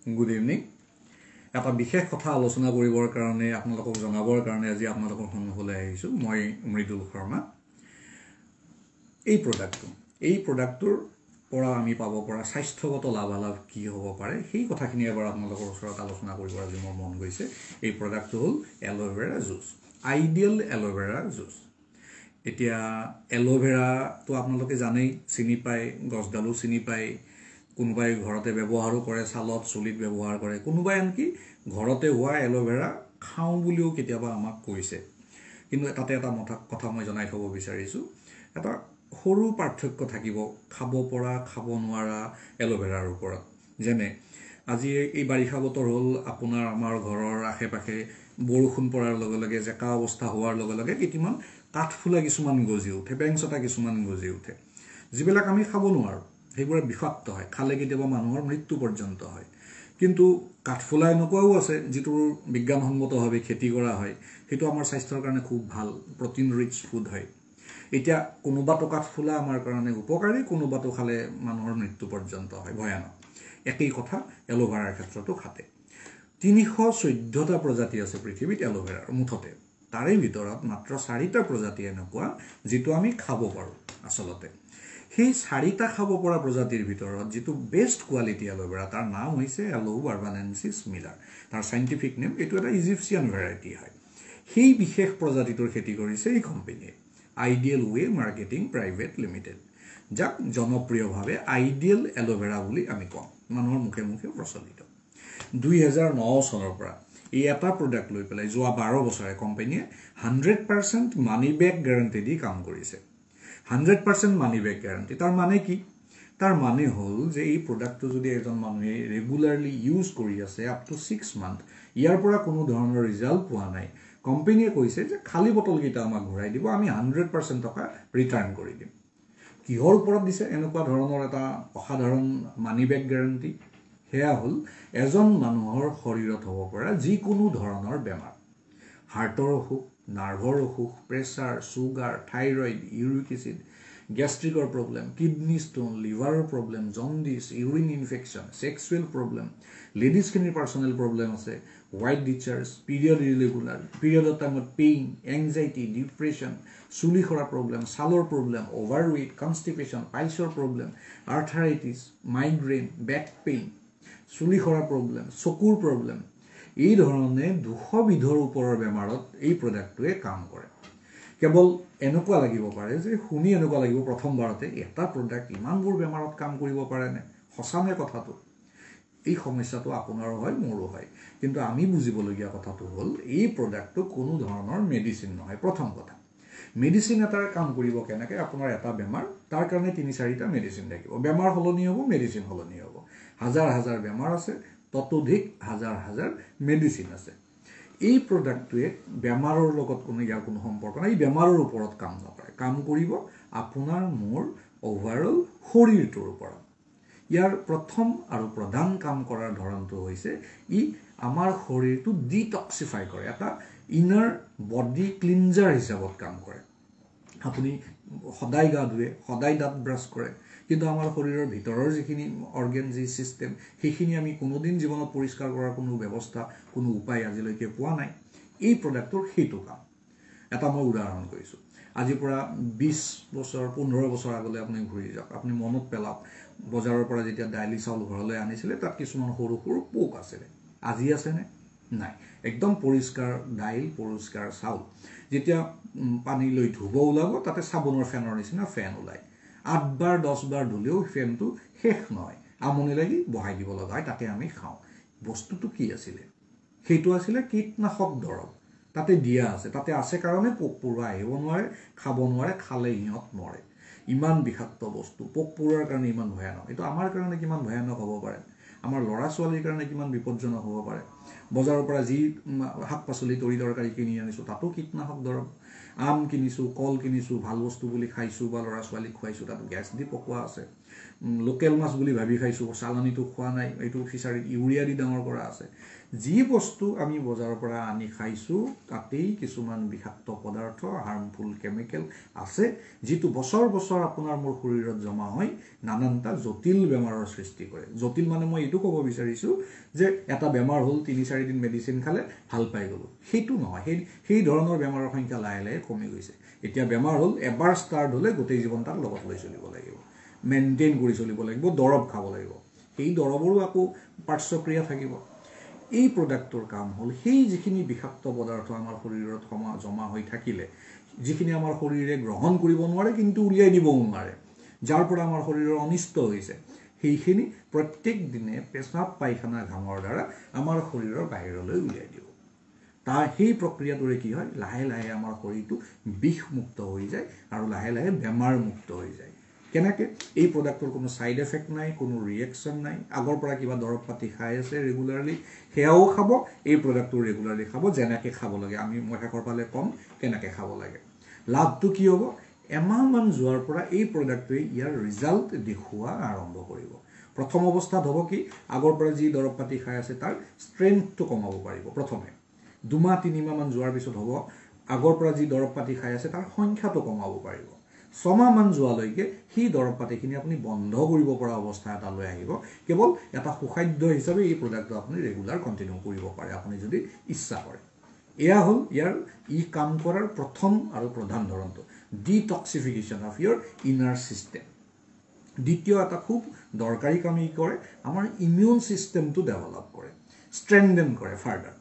Good evening. এটা বিশেষ কথা আলোচনা কৰিবৰ কাৰণে আপোনালোকক জনাবৰ কাৰণে আজি আপোনালোকৰ সন্মুখলৈ আহিছোঁ। মই মৃদুল শৰ্মা। এই প্ৰডাক্টটোৰ পৰা আমি পাব পৰা স্বাস্থ্যগত লাভালাভ কি হ'ব পাৰে সেই কথাখিনি এবাৰ আপোনালোকৰ ওচৰত আলোচনা কৰিব আজি মোৰ মন গৈছে। এই প্ৰডাক্টটো হ'ল aloe vera juice, ideal aloe vera juice. এতিয়া এল'ভেৰাটো আপোনালোকে জানেই, চিনি পায়, গছডালো চিনি পায়, কোনোবাই ঘৰতে ব্যৱহাৰো কৰে, ছালত চুলিত ব্যৱহাৰ কৰে, কোনোবাই আনকি ঘৰতে হোৱা এল'ভেৰা খাওঁ বুলিও কেতিয়াবা আমাক কৈছে। কিন্তু তাতে এটা কথা মই জনাই থ'ব বিচাৰিছোঁ, এটা সৰু পাৰ্থক্য থাকিব খাব পৰা খাব নোৱাৰা এল'ভেৰাৰ ওপৰত। যেনে আজি এই বাৰিষা বতৰ হ'ল, আপোনাৰ আমাৰ ঘৰৰ আশে পাশে বৰষুণ পৰাৰ লগে লগে জেকা অৱস্থা হোৱাৰ লগে লগে কেইটামান কাঠফুলা কিছুমান গজি উঠে, বেংচটা কিছুমান গজি উঠে, যিবিলাক আমি খাব নোৱাৰোঁ। সেইবোৰে বিষাক্ত হয়, খালে কেতিয়াবা মানুহৰ মৃত্যু পৰ্যন্ত হয়। কিন্তু কাঠফুলা এনেকুৱাও আছে যিটোৰ বিজ্ঞানসন্মতভাৱে খেতি কৰা হয়, সেইটো আমাৰ স্বাস্থ্যৰ কাৰণে খুব ভাল, প্ৰটিন ৰিচ ফুড হয়। এতিয়া কোনোবাটো কাঠফুলা আমাৰ কাৰণে উপকাৰী, কোনোবাটো খালে মানুহৰ মৃত্যু পৰ্যন্ত হয়, ভয়ানক। একেই কথা এল'ভেৰাৰ ক্ষেত্ৰতো খাটে। 314টা প্ৰজাতি আছে পৃথিৱীত এল'ভেৰাৰ মুঠতে। তাৰে ভিতৰত মাত্ৰ 4টা প্ৰজাতি এনেকুৱা যিটো আমি খাব পাৰোঁ। আচলতে সেই 4টা খাব পৰা প্ৰজাতিৰ ভিতৰত যিটো বেষ্ট কোৱালিটি এল'ভেৰা, তাৰ নাম হৈছে এলো বাৰ্বানেনচিছ মিলাৰ। তাৰ চাইণ্টিফিক নেম, এইটো এটা ইজিপচিয়ান ভেৰাইটি হয়। সেই বিশেষ প্ৰজাতিটোৰ খেতি কৰিছে এই কোম্পানীয়ে, আইডিয়েল ৱে মাৰ্কেটিং প্ৰাইভেট লিমিটেড, যাক জনপ্ৰিয়ভাৱে আইডিয়েল এল'ভেৰা বুলি আমি কওঁ, মানুহৰ মুখে মুখে প্ৰচলিত। 2009 চনৰ পৰা এই এটা প্ৰডাক্ট লৈ পেলাই যোৱা 12 বছৰে কোম্পানীয়ে 100% মানি বেক গেৰাণ্টি দি কাম কৰিছে। 100% মানি বেক গেৰাণ্টি, তাৰ মানে কি? তাৰ মানে হ'ল যে এই প্ৰডাক্টটো যদি এজন মানুহে ৰেগুলাৰলি ইউজ কৰি আছে আপ টু 6 মান্থ, ইয়াৰ পৰা কোনো ধৰণৰ ৰিজাল্ট পোৱা নাই, কোম্পানীয়ে কৈছে যে খালী বটলকেইটা আমাক ঘূৰাই দিব, আমি 100% টকা ৰিটাৰ্ণ কৰি দিম। কিহৰ ওপৰত দিছে এনেকুৱা ধৰণৰ এটা অসাধাৰণ মানি বেক গেৰাণ্টি? সেয়া হ'ল এজন মানুহৰ শৰীৰত হ'ব পৰা যিকোনো ধৰণৰ বেমাৰ, হাৰ্টৰ অসুখ, নাৰ্ভৰ অসুখ, pressure, sugar, thyroid, uric acid, গেষ্ট্ৰিকৰ প্ৰব্লেম, কিডনী ষ্টোন, লিভাৰৰ problem, jaundice, urine infection, sexual problem, লেডিজখিনিৰ পাৰ্চনেল প্ৰব্লেম আছে, হোৱাইট ডিচাৰ্জ, পিৰিয়ড ইৰেগুলাৰ, পিৰিয়ডৰ টাইমত পেইন, এংজাইটি, ডিপ্ৰেশ্যন, চুলি সৰা প্ৰব্লেম, ছালৰ প্ৰব্লেম, অভাৰৱেইট, কনষ্টিপেশ্যন, পাইলছৰ problem, arthritis, migraine, back pain, চুলি সৰা প্ৰব্লেম, চকুৰ প্ৰব্লেম, এই ধৰণে 200 বিধৰ ওপৰৰ বেমাৰত এই প্ৰডাক্টটোৱে কাম কৰে। কেৱল এনেকুৱা লাগিব পাৰে যে শুনি এনেকুৱা লাগিব প্ৰথমবাৰতে এটা প্ৰডাক্ট ইমানবোৰ বেমাৰত কাম কৰিব পাৰেনে? সঁচানে কথাটো? এই সমস্যাটো আপোনাৰো হয়, মোৰো হয়। কিন্তু আমি বুজিবলগীয়া কথাটো হ'ল এই প্ৰডাক্টটো কোনো ধৰণৰ মেডিচিন নহয়। প্ৰথম কথা, মেডিচিন এটাৰ কাম কৰিব কেনেকৈ? আপোনাৰ এটা বেমাৰ, তাৰ কাৰণে 3-4টা মেডিচিন থাকিব, বেমাৰ সলনি হ'ব, মেডিচিন সলনি হ'ব। হাজাৰ হাজাৰ বেমাৰ আছে, ততোধিক হাজাৰ হাজাৰ মেডিচিন আছে। এই প্ৰডাক্টটোৱে বেমাৰৰ লগত ইয়াৰ কোনো সম্পৰ্ক নাই, এই বেমাৰৰ ওপৰত কাম নকৰে, কাম কৰিব আপোনাৰ মোৰ অভাৰঅল শৰীৰটোৰ ওপৰত। ইয়াৰ প্ৰথম আৰু প্ৰধান কাম কৰাৰ ধৰণটো হৈছে ই আমাৰ শৰীৰটো ডিটক্সিফাই কৰে, এটা ইনাৰ বডি ক্লিনজাৰ হিচাপত কাম কৰে। আপুনি সদায় গা ধুৱে, সদায় দাঁত ব্ৰাছ কৰে, কিন্তু আমাৰ শৰীৰৰ ভিতৰৰ যিখিনি অৰ্গেন, যি ছিষ্টেম, সেইখিনি আমি কোনোদিন জীৱনত পৰিষ্কাৰ কৰাৰ কোনো ব্যৱস্থা, কোনো উপায় আজিলৈকে পোৱা নাই। এই প্ৰডাক্টটোৰ সেইটো কাম। এটা মই উদাহৰণ কৰিছোঁ, আজিৰ পৰা 20 বছৰ 15 বছৰ আগলৈ আপুনি ঘূৰি যাওক, আপুনি মনত পেলাওক, বজাৰৰ পৰা যেতিয়া দাইলি চাউল ঘৰলৈ আনিছিলে তাত কিছুমান সৰু সৰু পোক আছিলে। আজি আছেনে? নাই। একদম পৰিষ্কাৰ দাইল, পৰিষ্কাৰ চাউল, যেতিয়া পানী লৈ ধুব ওলাব তাতে চাবোনৰ ফেনৰ নিচিনা ফেন ওলায়। 8 বাৰ 10 বাৰ ধুলেও ফেনটো শেষ নহয়, আমনি লাগি বহাই দিব লগা হয়, তাকে আমি খাওঁ। বস্তুটো কি আছিলে? সেইটো আছিলে কীটনাশক দৰৱ। তাতে দিয়া আছে, তাতে আছে কাৰণে পোক পৰুৱা আহিব নোৱাৰে, খাব নোৱাৰে, খালে সিহঁত মৰে। ইমান বিষাক্ত বস্তু, পোক পৰুৱাৰ কাৰণে ইমান ভয়ানক। এইটো আমাৰ কাৰণে কিমান ভয়ানক হ'ব পাৰে, আমাৰ ল'ৰা ছোৱালীৰ কাৰণে কিমান বিপদজনক হ'ব পাৰে। বজাৰৰ পৰা যি শাক পাচলি তৰি তৰকাৰী কিনি আনিছোঁ তাতো কীটনাশক দৰৱ। আম কিনিছোঁ, কল কিনিছোঁ, ভাল বস্তু বুলি খাইছোঁ বা ল'ৰা ছোৱালীক খুৱাইছোঁ, তাত গেছ দি পকোৱা আছে। লোকেল মাছ বুলি ভাবি খাইছোঁ, চালানীটো খোৱা নাই, এইটো ফিচাৰীত ইউৰিয়া দি ডাঙৰ কৰা আছে। যি বস্তু আমি বজাৰৰ পৰা আনি খাইছোঁ তাতেই কিছুমান বিষাক্ত পদাৰ্থ, হাৰ্মফুল কেমিকেল আছে, যিটো বছৰ বছৰ আপোনাৰ মোৰ শৰীৰত জমা হৈ নানানটা জটিল বেমাৰৰ সৃষ্টি কৰে। জটিল মানে মই এইটো ক'ব বিচাৰিছোঁ যে এটা বেমাৰ হ'ল ৩-৪ দিন মেডিচিন খালে ভাল পাই গ'লোঁ, সেইটো নহয়। সেই ধৰণৰ বেমাৰৰ সংখ্যা লাহে লাহে কমি গৈছে। এতিয়া বেমাৰ হ'ল এবাৰ ষ্টাৰ্ট হ'লে গোটেই জীৱন তাক লগত লৈ চলিব লাগিব, মেইনটেইন কৰি চলিব লাগিব, দৰৱ খাব লাগিব। সেই দৰৱৰো আকৌ পাৰ্শ্বক্ৰিয়া থাকিব। এই প্ৰডাক্টটোৰ কাম হ'ল সেই যিখিনি বিষাক্ত পদাৰ্থ আমাৰ শৰীৰত জমা হৈ থাকিলে, যিখিনি আমাৰ শৰীৰে গ্ৰহণ কৰিব নোৱাৰে কিন্তু উলিয়াই দিবও নোৱাৰে, যাৰ পৰা আমাৰ শৰীৰৰ অনিষ্ট হৈছে, সেইখিনি প্ৰত্যেক দিনে পেচাব পায়খানা ঘামৰ দ্বাৰা আমাৰ শৰীৰৰ বাহিৰলৈ উলিয়াই দিব। সেই প্ৰক্ৰিয়াটোৰে কি হয়, লাহে লাহে আমাৰ শৰীৰটো বিষমুক্ত হৈ যায় আৰু লাহে লাহে বেমাৰমুক্ত হৈ যায়। কেনেকৈ? এই প্ৰডাক্টৰ কোনো ছাইড এফেক্ট নাই, কোনো ৰিয়েকশ্যন নাই। আগৰ পৰা কিবা দৰৱ পাতি খাই আছে ৰেগুলাৰলি, সেয়াও খাব, এই প্ৰডাক্টটো ৰেগুলাৰলি খাব, যেনেকৈ খাব লাগে। মই শেষৰ ফালে ক'ম কেনেকৈ খাব লাগে। লাভটো কি হ'ব? এমাহমান যোৱাৰ পৰা এই প্ৰডাক্টটোৱে ইয়াৰ ৰিজাল্ট দেখুওৱা আৰম্ভ কৰিব। প্ৰথম অৱস্থাত হ'ব কি, আগৰ পৰা যি দৰৱ পাতি খাই আছে তাৰ ষ্ট্ৰেংথটো কমাব পাৰিব। প্ৰথমে 2-3 মাহমান যোৱাৰ পিছত হ'ব আগৰ পৰা যি দৰৱ পাতি খাই আছে তাৰ সংখ্যাটো কমাব পাৰিব। 6 মাহমান যোৱালৈকে সেই দৰৱ পাতিখিনি আপুনি বন্ধ কৰিব পৰা অৱস্থা এটালৈ আহিব। কেৱল এটা সুখাদ্য হিচাপে এই প্ৰডাক্টটো আপুনি ৰেগুলাৰ কণ্টিনিউ কৰিব পাৰে আপুনি যদি ইচ্ছা কৰে। এয়া হ'ল ই কাম কৰাৰ প্ৰথম আৰু প্ৰধান ধৰণটো, ডিটক্সিফিকেশ্যন অফ ইয়ৰ ইনাৰ ছিষ্টেম। দ্বিতীয় এটা খুব দৰকাৰী কাম ই কৰে, আমাৰ ইমিউন ছিষ্টেমটো ডেভেলপ কৰে, ষ্ট্ৰেংথেন কৰে ফাৰ্ডাৰ।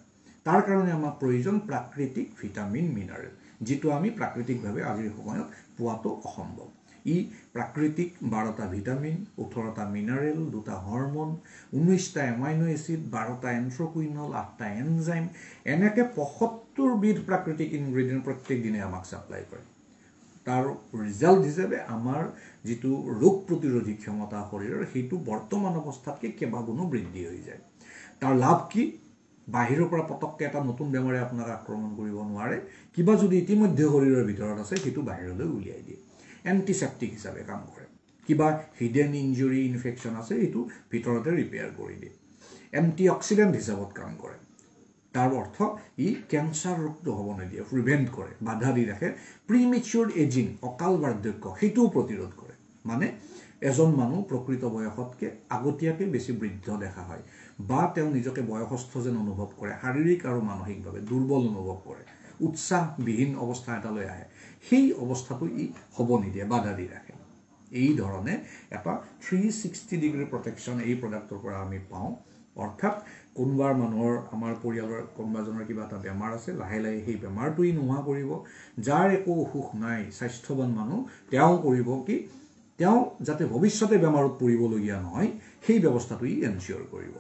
তাৰ কাৰণে আমাক প্ৰয়োজন প্ৰাকৃতিক ভিটামিন মিনাৰেল, যিটো আমি প্ৰাকৃতিকভাৱে আজিৰ সময়ত পোৱাটো অসম্ভৱ। ই প্ৰাকৃতিক 12টা ভিটামিন, 18টা মিনাৰেল, 2টা হৰমন, 19টা এমাইনো এচিড, 12টা এন্থ্ৰকুইনল, 8টা এনজাইম, এনেকৈ 75 বিধ প্ৰাকৃতিক ইনগ্ৰেডিয়েণ্ট প্ৰত্যেক দিনে আমাক ছাপ্লাই কৰে। তাৰ ৰিজাল্ট হিচাপে আমাৰ যিটো ৰোগ প্ৰতিৰোধী ক্ষমতা শৰীৰৰ, সেইটো বৰ্তমান অৱস্থাতকৈ কেইবাগুণো বৃদ্ধি হৈ যায়। তাৰ লাভ কি? বাহিৰৰ পৰা পটককৈ এটা নতুন বেমাৰে আপোনাক আক্ৰমণ কৰিব নোৱাৰে। কিবা যদি ইতিমধ্যে শৰীৰৰ ভিতৰত আছে সেইটো বাহিৰলৈ উলিয়াই দিয়ে। এণ্টিছেপ্টিক হিচাপে কাম কৰে। কিবা হিডেন ইঞ্জুৰি, ইনফেকশ্যন আছে, এইটো ভিতৰতে ৰিপেয়াৰ কৰি দিয়ে। এণ্টি অক্সিডেণ্ট হিচাপত কাম কৰে। তাৰ অৰ্থ ই কেঞ্চাৰ ৰোগটো হ'ব নিদিয়ে, প্ৰিভেণ্ট কৰে, বাধা দি ৰাখে। প্ৰিমেচিয়ৰ এজিং, অকাল বাৰ্ধক্য, সেইটোও প্ৰতিৰোধ কৰে। মানে এজন মানুহ প্ৰকৃত বয়সতকৈ আগতীয়াকৈ বেছি বৃদ্ধ দেখা হয়, বা তেওঁ নিজকে বয়সস্থ যেন অনুভৱ কৰে, শাৰীৰিক আৰু মানসিকভাৱে দুৰ্বল অনুভৱ কৰে, উৎসাহবিহীন অৱস্থা এটালৈ আহে। সেই অৱস্থাটো ই হ'ব নিদিয়ে, বাধা দি ৰাখে। এই ধৰণে এটা 360 ডিগ্ৰী প্ৰটেকশ্যন এই প্ৰডাক্টৰ পৰা আমি পাওঁ। অৰ্থাৎ কোনোবা মানুহৰ, আমাৰ পৰিয়ালৰ কোনোবাজনৰ কিবা এটা বেমাৰ আছে, লাহে লাহে সেই বেমাৰটোৱেই নোহোৱা কৰিব। যাৰ একো অসুখ নাই, স্বাস্থ্যৱান মানুহ, তেওঁ কৰিব কি, তেওঁ যাতে ভৱিষ্যতে বেমাৰত পৰিবলগীয়া নহয়, সেই ব্যৱস্থাটো ই এনচিয়ৰ কৰিব।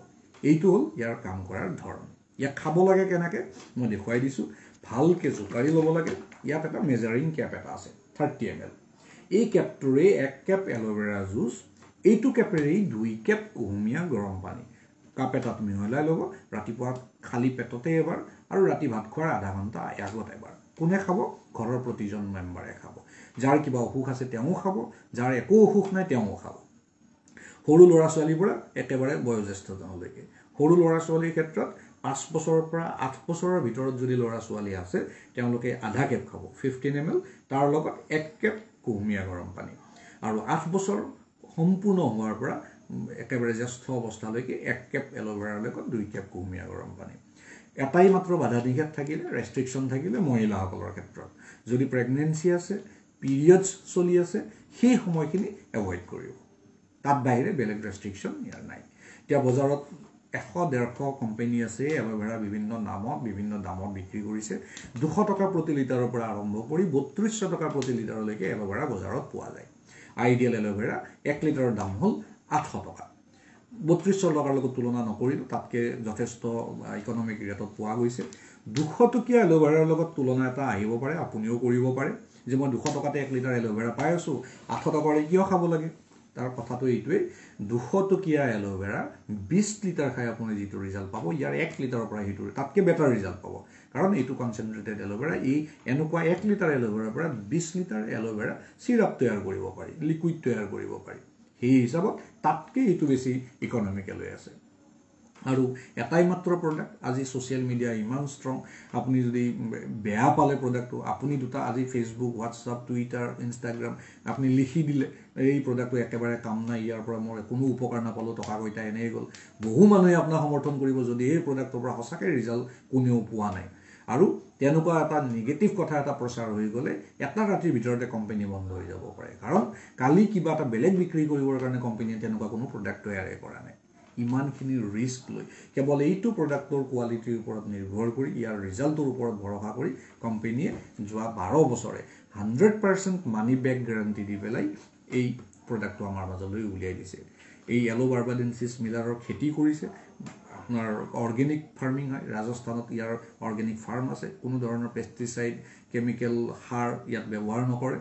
এইটো হ'ল ইয়াৰ কাম কৰাৰ ধৰণ। ইয়াক খাব লাগে কেনেকৈ মই দেখুৱাই দিছোঁ। ভালকৈ জোকাৰি ল'ব লাগে। ইয়াত এটা মেজাৰিং কেপ এটা আছে, 30 ml। এই কেপটোৰে 1 কেপ এল'ভেৰা জুচ, এইটো কেপেৰেই 2 কেপ কুহুমীয়া গৰম পানী কাপ এটাত মিহলাই ল'ব। ৰাতিপুৱা খালী পেটতে এবাৰ, আৰু ৰাতি ভাত খোৱাৰ আধা ঘণ্টা আগত এবাৰ। কোনে খাব? ঘৰৰ প্ৰতিজন মেম্বাৰে খাব। যাৰ কিবা অসুখ আছে তেওঁ খাব, যাৰ একো অসুখ নাই তেওঁ খাব। সৰু ল'ৰা ছোৱালীৰ পৰা একেবাৰে বয়োজ্যেষ্ঠজনলৈকে। সৰু ল'ৰা ছোৱালীৰ ক্ষেত্ৰত 5 বছৰৰ পৰা 8 বছৰৰ ভিতৰত যদি ল'ৰা ছোৱালী আছে, তেওঁলোকে আধা কেপ খাব, 15 ml, তাৰ লগত 1 কেপ কুহুমীয়া গৰম পানী। আৰু 8 বছৰ সম্পূৰ্ণ হোৱাৰ পৰা একেবাৰে জ্যেষ্ঠ অৱস্থালৈকে 1 কেপ এল'ভেৰাৰ লগত 2 কেপ কুহুমীয়া গৰম পানী। এটাই মাত্ৰ বাধা নিষেধ থাকিলে, ৰেষ্ট্ৰিকশ্যন থাকিলে মহিলাসকলৰ ক্ষেত্ৰত, যদি প্ৰেগনেঞ্চি আছে, পিৰিয়ডছ চলি আছে, সেই সময়খিনি এভইড কৰিব। তাত বাহিৰে বেলেগ ৰেষ্ট্ৰিকশ্যন ইয়াৰ নাই। এতিয়া বজাৰত 100-150 কোম্পানী আছে, এল'ভেৰা বিভিন্ন নামত, বিভিন্ন দামত বিক্ৰী কৰিছে। 200 টকা প্ৰতি লিটাৰৰ পৰা আৰম্ভ কৰি 3200 টকা প্ৰতি লিটাৰলৈকে এল'ভেৰা বজাৰত পোৱা যায়। আইডিয়েল এল'ভেৰা 1 লিটাৰৰ দাম হ'ল 800 টকা। 3200 টকাৰ লগত তুলনা নকৰিলোঁ, তাতকৈ যথেষ্ট ইকনমিক ৰেটত পোৱা গৈছে। 200 টকীয়া এল'ভেৰাৰ লগত তুলনা এটা আহিব পাৰে, আপুনিও কৰিব পাৰে যে মই 200 টকাতে 1 লিটাৰ এল'ভেৰা পাই আছোঁ, 800 টকাৰে কিয় খাব লাগে? তাৰ কথাটো এইটোৱেই, 200 টকীয়া এল'ভেৰা 20 লিটাৰ খাই আপুনি যিটো ৰিজাল্ট পাব, ইয়াৰ 1 লিটাৰৰ পৰা সেইটো তাতকৈ বেটাৰ ৰিজাল্ট পাব। কাৰণ এইটো কনচেনট্ৰেটেড এল'ভেৰা। এই এনেকুৱা 1 লিটাৰ এল'ভেৰাৰ পৰা 20 লিটাৰ এল'ভেৰা চিৰাপ তৈয়াৰ কৰিব পাৰি, লিকুইড তৈয়াৰ কৰিব পাৰি। সেই হিচাপত তাতকৈ এইটো বেছি ইকনমিকেল হৈ আছে আৰু এটাই মাত্ৰ প্ৰডাক্ট আজি ছ'চিয়েল মিডিয়া ইমান ষ্ট্ৰং আপুনি যদি বেয়া পালে প্ৰডাক্টটো আপুনি দুটা আজি ফেচবুক হোৱাটছআপ টুইটাৰ ইনষ্টাগ্ৰাম আপুনি লিখি দিলে এই প্ৰডাক্টটো একেবাৰে কাম নাই ইয়াৰ পৰা মই কোনো উপকাৰ নাপালোঁ টকা পইচা এনেই গ'ল বহু মানুহে আপোনাক সমৰ্থন কৰিব যদি এই প্ৰডাক্টৰ পৰা সঁচাকৈ ৰিজাল্ট কোনেও পোৱা নাই আৰু তেনেকুৱা এটা নিগেটিভ কথা এটা প্ৰচাৰ হৈ গ'লে এটা ৰাতিৰ ভিতৰতে কোম্পানী বন্ধ হৈ যাব পাৰে কাৰণ কালি কিবা এটা বেলেগ বিক্ৰী কৰিবৰ কাৰণে কোম্পানীয়ে তেনেকুৱা কোনো প্ৰডাক্ট তৈয়াৰ কৰা নাই ইমানখিনি ৰিস্ক লৈ কেৱল এইটো প্ৰডাক্টৰ কোৱালিটিৰ ওপৰত নিৰ্ভৰ কৰি ইয়াৰ ৰিজাল্টৰ ওপৰত ভৰসা কৰি কোম্পানীয়ে যোৱা 12 বছৰে 100% মানি বেক গ্যাৰান্টি দি পেলাই এই প্ৰডাক্টটো আমাৰ মাজলৈ উলিয়াই দিছে এই য়েলো বাৰ্বাডেন্সিছ মিলাৰৰ খেতি কৰিছে আপোনাৰ অৰ্গেনিক ফাৰ্মিং হয় ৰাজস্থানত ইয়াৰ অৰ্গেনিক ফাৰ্ম আছে কোনো ধৰণৰ পেষ্টিচাইড কেমিকেল সাৰ ইয়াত ব্যৱহাৰ নকৰে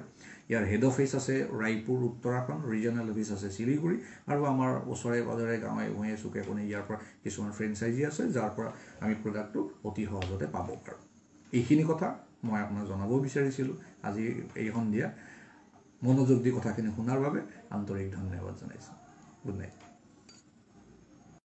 ইয়াৰ হেড অফিচ আছে ৰায়পুৰ উত্তৰাখণ্ড ৰিজনেল অফিচ আছে শিলিগুৰি আৰু আমাৰ ওচৰে পাজৰে গাঁৱে ভূঞে চুকে কোণে ইয়াৰ পৰা কিছুমান ফ্ৰেঞ্চাইজি আছে যাৰ পৰা আমি প্ৰডাক্টটো অতি সহজতে পাব পাৰোঁ এইখিনি কথা মই আপোনাক জনাব বিচাৰিছিলোঁ আজি এই সন্ধিয়া মনোযোগ দি কথাখিনি শুনাৰ বাবে আন্তৰিক ধন্যবাদ জনাইছোঁ গুড নাইট